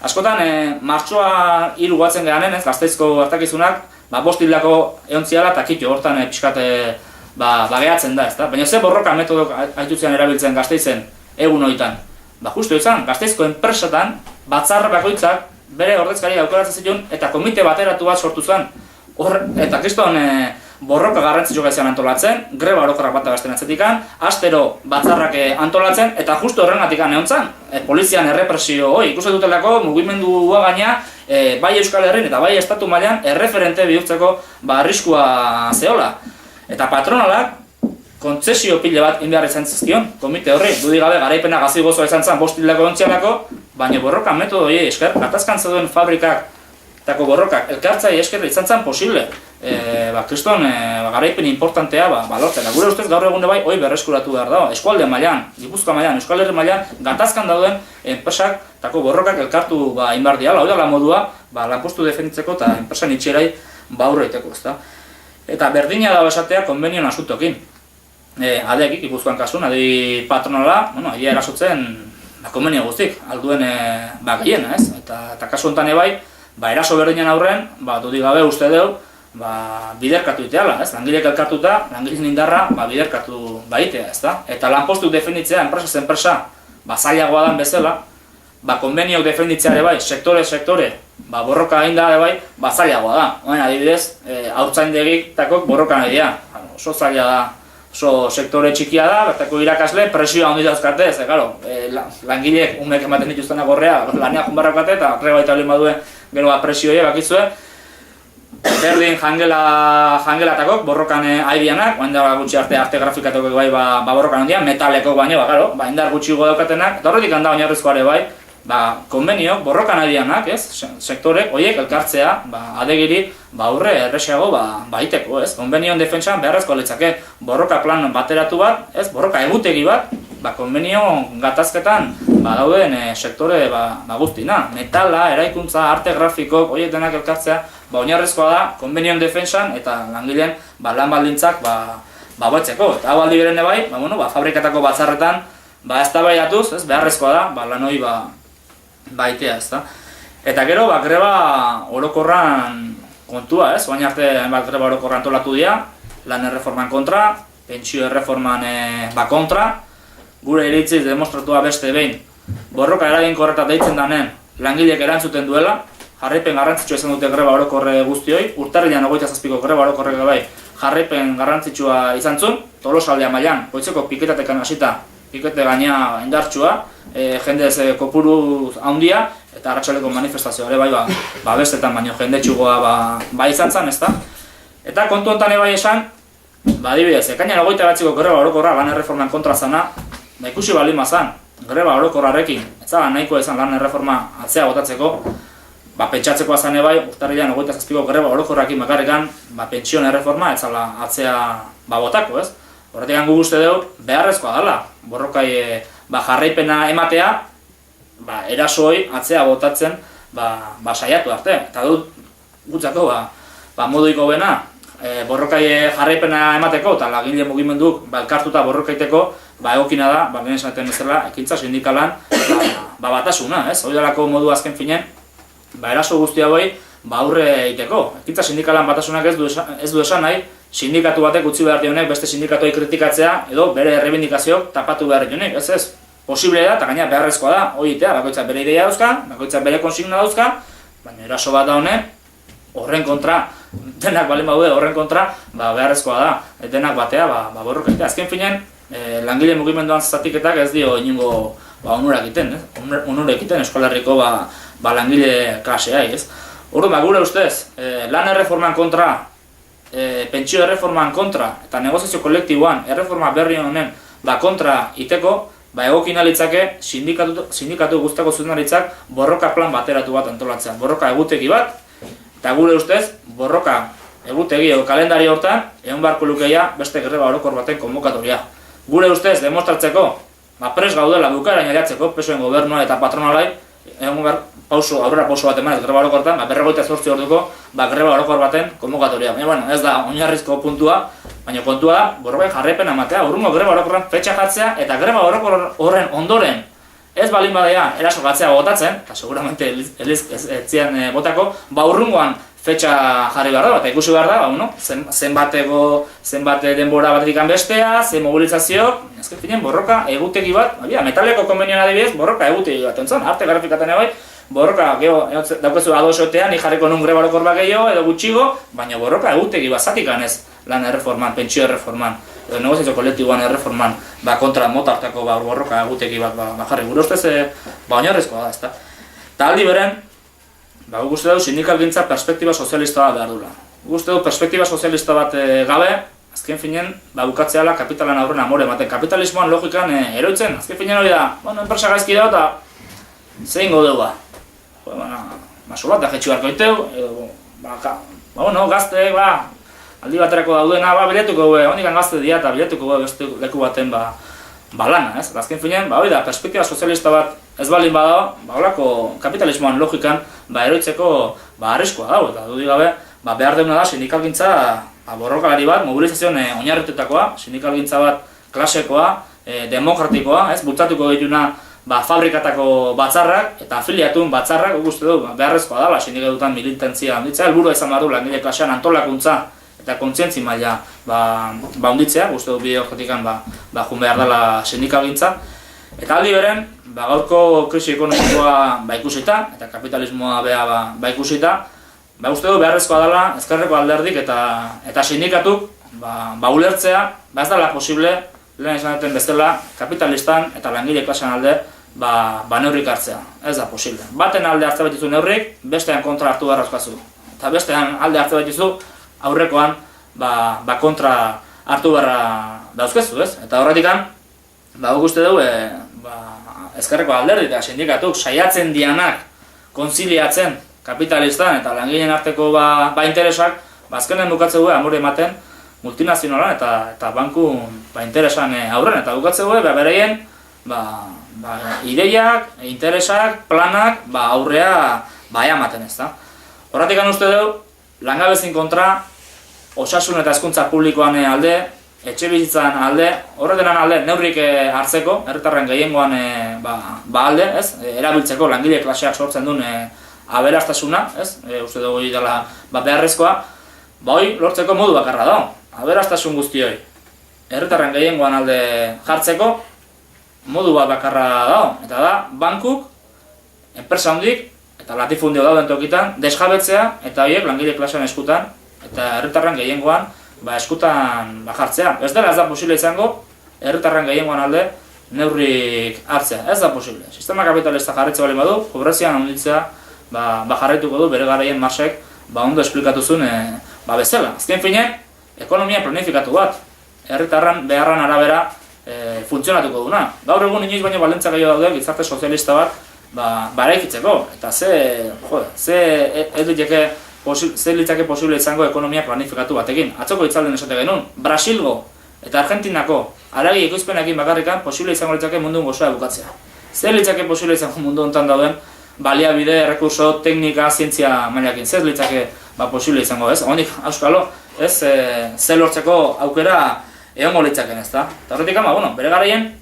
Askotan, martxoa 3 guatzen gehanen, Gasteizko gertakizunak, 5 hilako eontziala eta kitxo hortan pixkat gehatzen da, ezta? Baina ze borroka metodok haitutzean erabiltzen Gasteizen egun hoitan. Justu izan, Gasteizko enpresetan, batzar bakoitzak bere ordezkari aukeratzen zituen eta komite bateratu bat sortu zen. Eta kriston borroka garrantzitsuak izan antolatzen, greba orokorrak bat abesten atzetikan, astero batzarrak antolatzen, eta justu horrengatik egon zen, polizian errepresio hoi, ikusten dutelako mugimendua gaina, bai Euskal Herrin eta bai estatu mailan erreferente bihurtzeko arriskua zehola. Eta patronalak kontzesio pile bat inbehar izan zizkion, komite horri, dudik gabe garaipena gazi gozoa izan zen 5 hilako ontzialako, baina borroka metodo hori esker, gatazkan zeuden fabrikak etako borrokak elkartzai esker izan zen posible. Kriston garaipen importantea lortzen. Gure ustez gaur egun bai hoi berreskuratu behar dago. Eskualde mailan, Gipuzkoa mailan, Euskal Herri mailan, gatazkan dauden enpresak etako borrokak elkartu inbar diala. Hoi dela modua lanpostu defenditzeko eta enpresan itxerai aurre egiteko, ezta. Eta berdina dago esatea konbenioen asuntokin. Adeakik Gipuzkoan kasun, adi patronala, egia erasotzen konbenio guztik, alduen gehien, ez? Eta kasu honetan ebai, eraso berdinen aurren, dudik gabe uste dugu, biderkatu iteala, ez? Langileek elkartuta, langileen indarra biderkatu baitea, ezta? Eta lanpostuk defenditzea, enpresa, zailagoa dan bezala, konbeniok defenditzea ere bai, sektore, borroka egin da ere bai, zailagoa da. Oen, adibidez, haurtzaindegik takok borroka nahi dira. Oso zaila da, oso sektore txikia da, bertako irakasle presioa handi dauzkate, ez, langileek umek ematen dituztenak gorrea, laneak junbarrakate eta greba eta olin baduen gero presioa bakizue. Berdin jangelatakok, borrokan aibianak, oen da gutxi arte grafikatok bai borrokan handian, metalekok baina, indar gutxigo daukatenak, eta horretik handa oinarrizkoare bai, konbeniok, borrokan aibianak, ez, sektorek, horiek elkartzea, adegiri, aurre erresago baiteko, ez, konbenion defentsan beharrezko litzake, borroka plan bateratu bat, ez, borroka egutegi bat, konbenio gatazketan dauden sektore guztina, metala, eraikuntza, arte grafikok, horiek denak elkartzea, oinarrizkoa da, konbenion defensan eta langileen lan baldintzak batzeko. Eta hau aldi beren bai, fabrikatako batzarretan eztabaidatuz, beharrezkoa da, lan hori baitea, ezta. Eta gero, greba orokorran kontua, ez? Oain arte greba orokorran antolatu dira, lan erreforman kontra, pentsio erreforman kontra, gure iritziz demostratua beste behin, borroka eraginkorretat deitzen danen, langileek erantzuten duela, jarraipen garrantzitsua izan dute greba orokorre guztioi, urtarrilean 27ko greba orokorrek bai jarraipen garrantzitsua izan zuen, Tolosaldea mailan, goitzeko piketatekan hasita, pikete gaina indartsua, jendez kopuru handia, eta arratsaleko manifestazioa ere bai bestetan baino jendetsugoa izan zen, ezta? Eta kontu honetan bai esan, adibidez, ekainan 29ko greba orokorra lan erreforman kontra zana, ikusi balin bazan, greba orokorrarekin, ez da nahikoa izan lan erreforma atzea botatzeko, pentsatzekoa zane bai, urtarrilean 27ko greba orokorrakin bakarrikan, pentsioen erreforma ez zala atzea botako, ez? Horretik gu uste dugu, beharrezkoa dela, borrokai jarraipena ematea, erasoi atzea botatzen saiatu arte. Eta dut, gutzako, moduiko bena, borrokai jarraipena emateko eta lagile mugimenduk elkartuta borrokaiteko, egokina da, lehen esaten bezala, ekintza sindikalan batasuna, ez? Hori dalako modu azken finen, eraso guzti hauei aurre egiteko. Ekintza sindikalan batasunak ez du esan nahi, sindikatu batek utzi behar dionek beste sindikatuei kritikatzea edo bere errebindikazioak tapatu behar dionek, ez? Posible da, eta gaina beharrezkoa da, hori itea, bakoitzak bere ideia dauzka, bakoitzak bere konsigna dauzka, baina eraso bat da honen, horren kontra, denak balen baude horren kontra, beharrezkoa da, denak batea, borroka egitea. Azken finen, langile mugimenduan zatiketak ez dio inungo onura egiten, onura egiten Euskal Herriko langile klaseai, ez? Orduan, gure ustez, lan erreforman kontra, pentsio erreforman kontra, eta negoziazio kolektiboan erreforma berri honen kontra iteko, egokina litzake sindikatu guztiako zuzendaritzak borroka plan bateratu bat antolatzea, borroka egutegi bat, eta gure ustez, borroka egutegi edo kalendari hortan, egon beharko lukeia beste greba orokor baten konbokatoria. Gure ustez, demostratzeko, pres gaudela bukaerain ailatzeko, PSOen gobernua eta patronalai, egon behar aurrera pauso bat emanez greba orokortan, 48 orduko greba orokor baten konbokatoria. Baina, ez da oinarrizko puntua, baina kontua da, borrokai jarraipen ematea, urrungo greba orokorran fetxa jartzea, eta greba orokor horren ondoren ez balin badea eraso gatzea botatzen, eta seguramente ez zian botako, urrungoan fetxa jarri behar da, eta ikusi behar da, zenbat denbora batetik bestea, zen mobilizazio, ezken finen borroka egutegi bat, metaleko konbenioan adibidez, borroka egutegi bat entzun, arte grafikaten ebai, borroka, daukezu adosotean, ni jarriko nun greba orokor bat gehiago, edo gutxigo, baina borroka egutegi bat zatikan ez lan erreforman, pentsio erreforman, edo negoziazio kolektiboan erreforman, kontra mota hartako borroka egutegi bat jarri. Gure ustez, oinarrizkoa da, ezta. Eta aldi beren, guk uste dugu sindikalgintza perspektiba sozialista bat behar dula. Guk uste dugu perspektiba sozialista bat gabe, azken finen, bukatzea kapitalan aurren amore ematen. Kapitalismoan logikan eroitzen, azken finen hori da, enpresa gaizki dago eta zein godeu ba. Maso bat da jetxu beharko iteu, gazteek, aldi baterako daudena, biletuko gue, hondikan gazte dira eta biletuko gue beste leku baten lana, ez? Azken finean, hori da, perspektiba sozialista bat ez balin badao, holako kapitalismoan logikan eroitzeko arriskua dago, eta dudik gabe, behar deuna da sindikalgintza borrokalari bat, mobilizazioan oinarritutakoa, sindikalgintza bat klasekoa, demokratikoa, ez? Bultzatuko dituna fabrikatako batzarrak eta afiliatun batzarrak, uste du, beharrezkoa dela sindikatutan militantzia handitzea, helburua izan behar du langile klasean antolakuntza eta kontzientzi maila handitzea, uste du bide horretikan jun behar dela sindikalgintza. Eta aldi beren, gaurko krisi ekonomikoa ikusita, eta kapitalismoa ikusita, uste du beharrezkoa dela ezkerreko alderdik eta sindikatuk ulertzea, ez dela posible, lehen izan duten bezala, kapitalistan eta langile klasean alde neurrik hartzea, ez da posible. Baten alde hartze betizu neurrik, bestean kontra hartu beharrazkazu. Eta bestean alde hartze betizu, aurrekoan kontra hartu beharra dauzkezu, ez? Eta horretikan, guk uste dugu, ezkerreko alderdi eta sindikatuk saiatzen dianak konziliatzen kapitalistan eta langileen arteko interesak, azkenen bukatze dugu amore ematen multinazionalan eta banku interesan aurren, eta bukatze dugu bereien ideiak, interesak, planak aurrea ematen ez da. Horretikan uste dugu, langabezin kontra, osasun eta hezkuntza publikoan alde, etxebizitzan alde, horretenan alde neurrik hartzeko, herritarren gehiengoan alde, ez? Erabiltzeko langile klaseak sortzen duen aberastasuna, ez? Uste dugu dela beharrezkoa, hori lortzeko modu bakarra da, aberastasun guztioi. Herritarren gehiengoan alde jartzeko modu bakarra da, eta da, bankuk, enpresa handik, eta latifundio dauden tokitan, desjabetzea eta horiek langile klasean eskutan, eta herritarren gehiengoan eskutan jartzea. Ez dela ez da posible izango, herritarren gehiengoan alde neurrik hartzea. Ez da posible. Sistema kapitalista jarritze bali badu, pobrezian handitzea jarraituko du bere garaien Marxek ondo esplikatu zuen bezala. Azken finen, ekonomia planifikatu bat, herritarren beharran arabera funtzionatuko duna. Gaur egun inoiz baino balentza gehiago daude gizarte sozialista bat eraikitzeko. Eta ze litzake posible izango ekonomia planifikatu batekin. Atzoko hitzalden esate genuen, Brasilgo eta Argentinako haragi ekoizpenekin bakarrikan posible izango litzake mundu gozoa bukatzea. Ze litzake posible izango mundu honetan dauden baliabide, rekurso, teknika, zientzia mailakin. Ze litzake posible izango, ez? Hondik, auskalo, ez? Ze lortzeko aukera egongo litzaken, ez da? Eta horretik bere garaien,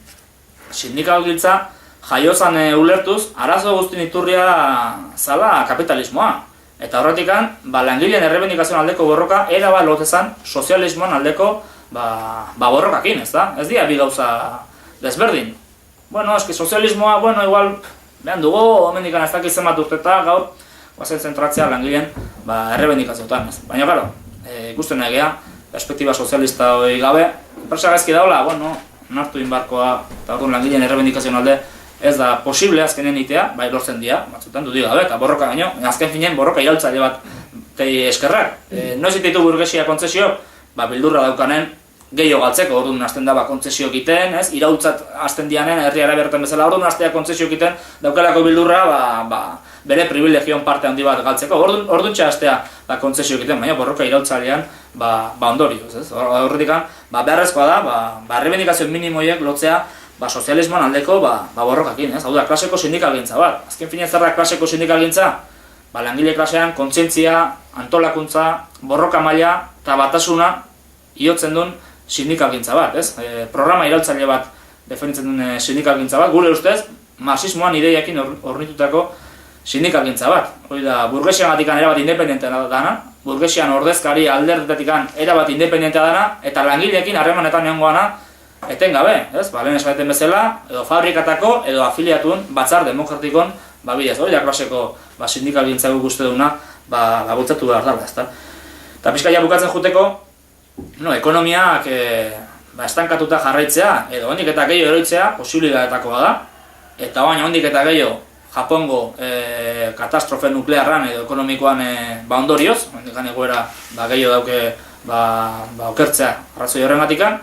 sindikalgintza jaiozan ulertuz, arazo guztin iturria zala kapitalismoa. Eta horretikan, langileen errebendikazioan aldeko borroka erabat lotezan sozialismoan aldeko borrokakin, ez da? Ez dira bi gauza desberdin. Bueno, eski sozialismoa, igual, behan dugu, hemendikan ez dakiz zenbat urteta, gaur, guazen zentratzea langileen errebendikazioetan, ez? Baina, claro, ikusten egea, perspektiba sozialista hori gabe, enpresa gaizki daula, nartu inbarkoa, eta orduan langileen errebendikazioan alde, ez da posible azkenen itea, lortzen dira, batzutan dudik gabe, eta borroka gaino, azken finean borroka iraultzaile bat tei eskerrak. Noiz ditu burgesia kontzesio, bildurra daukanen gehiago galtzeko, orduan hasten da kontzesio egiten, iraultzat hasten dianen, herriara bertan bezala, orduan hastea kontzesio egiten, daukalako bildurra, bere privilegioan parte handi bat galtzeko, orduan hastea kontzesio egiten, baina borroka iraultzailean ondorioz, ez? Horretikan, beharrezkoa da, errebendikazio minimoiek lotzea, sozialismoan aldeko borrokakin, ez? Hau da, klaseko sindikalgintza bat. Azken finen zer da klaseko sindikalgintza? Langile klasean kontzientzia, antolakuntza, borroka maila eta batasuna iotzen duen sindikalgintza bat, ez? Programa iraultzaile bat definitzen duen sindikalgintza bat, gure ustez, marxismoan ideiekin hornitutako sindikalgintza bat. Hori da, burgesiagatik erabat independentea dana, burgesian ordezkari alderdetik erabat independentea dana, eta langileekin harremanetan egongoana etengabe, ez? Lehen esaten bezala, edo fabrikatako, edo afiliatun batzar demokratikon bidez. Hori da klaseko sindikalgintza guk uste duguna bultzatu behar dara, ezta? Eta pixka ja bukatzen juteko, ekonomiak estankatuta jarraitzea, edo hondik eta gehiago eroitzea posibilitateetakoa da, eta baina hondik eta gehiago Japongo katastrofe nuklearran edo ekonomikoan ondorioz, hondik egoera gehiago dauke okertzea arrazoi horrengatikan,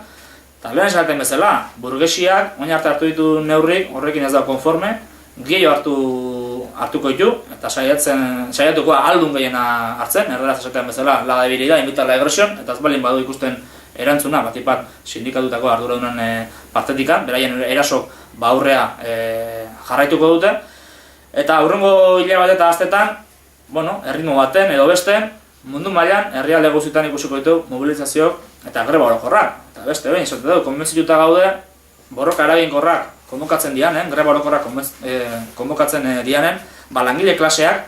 eta lehen esaten bezala, burgesiak oin arte hartu ditu neurrik, horrekin ez da konforme, gehiago hartuko ditu, eta saiatuko aldun gehiena hartzen, erderaz esaten bezala, la debilidad invita a la agresión, eta ez balin badu ikusten erantzuna, batipat sindikatutako arduradunen partetikan, beraien erasok aurrea jarraituko dute, eta aurrengo hilabete eta astetan, erritmo baten edo beste, mundu mailan herrialde guztietan ikusiko ditu mobilizazioak eta greba orokorrak. Eta beste behin, esate dugu, konbentzituta gaude, borroka eraginkorrak konbokatzen dianen, greba orokorrak konbokatzen dianen, langile klaseak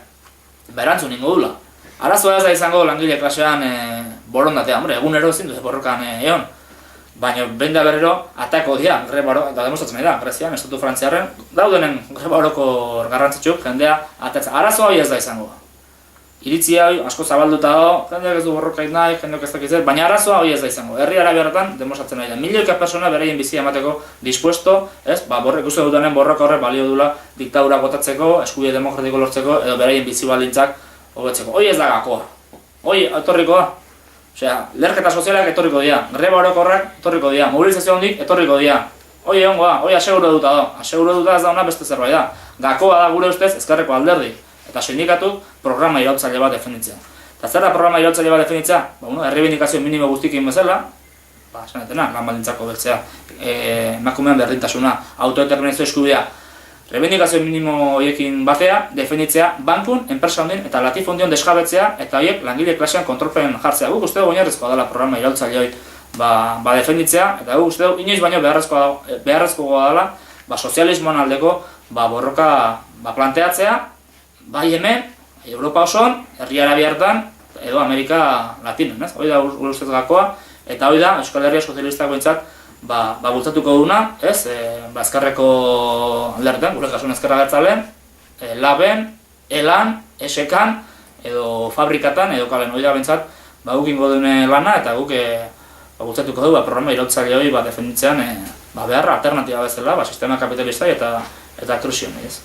berantzun ingo dula. Arazoa ez da izango langile klasean borondatea, egunero ezin dute borrokan egon. Baina behin da berriro atako dira greba oro, eta demostratzen da, Grezian, Estatu Frantziarren, daudenen greba oroko garrantzitsuk, jendea atatzen. Arazoa hori ez da izango. Iritzia hori asko zabalduta dago, jendeak ez du borrokaik nahi, jendeak ez dakitzen, baina arazoa hori ez da izango. Herri arabiarretan demostratzen nahi da. Milioika persona beraien bizia emateko dispuesto, ez? Ikusten dutenen borroka horrek balio dula diktadura botatzeko, eskubide demokratiko lortzeko, edo beraien bizi baldintzak hobetzeko. Hori ez da gakoa. Hori etorriko da. Osea, lerketa sozialak etorriko dira, greba orokorrak etorriko dira, mobilizazio handik etorriko dira. Hori egongo da, hori aseguro duta da. Aseguro duta ez da ona beste zerbait da. Gakoa da gure ustez ezkerreko alderdi. Eta sindikatu programa irautzaile bat definitzea. Eta zer da programa irautzaile bat definitzea? Errebindikazio minimo guztikin bezala, esanetena, lan baldintzako beltzea, emakumean berdintasuna, autodeterminazio eskubidea, Rebindikazio minimo horiekin batea, definitzea, bankun, enpresa hondien eta latifondion desjabetzea eta horiek langile klasean kontrolpen jartzea. Guk uste dugu oinarrizkoa dela programa iraultzaile hori definitzea, eta guk uste dugu inoiz baino beharrezkoa dela sozialismoan aldeko borroka planteatzea, bai hemen, Europa osoan, herri arabiartan edo Amerika Latinen, ez? Hori da gure ustez gakoa, eta hori da Euskal Herria Sozialistak behintzat bultzatuko duguna, ez? Ezkerreko alderretan, gure kasuan ezkerra abertzaleen, laben, elan, esekan, edo fabrikatan, edo kalen hori da behintzat, guk ingo dune lana, eta guk bultzatuko dugu programa irautzaile hori defenditzean beharra alternatiba bezala, sistema kapitalista eta krisioni, ez?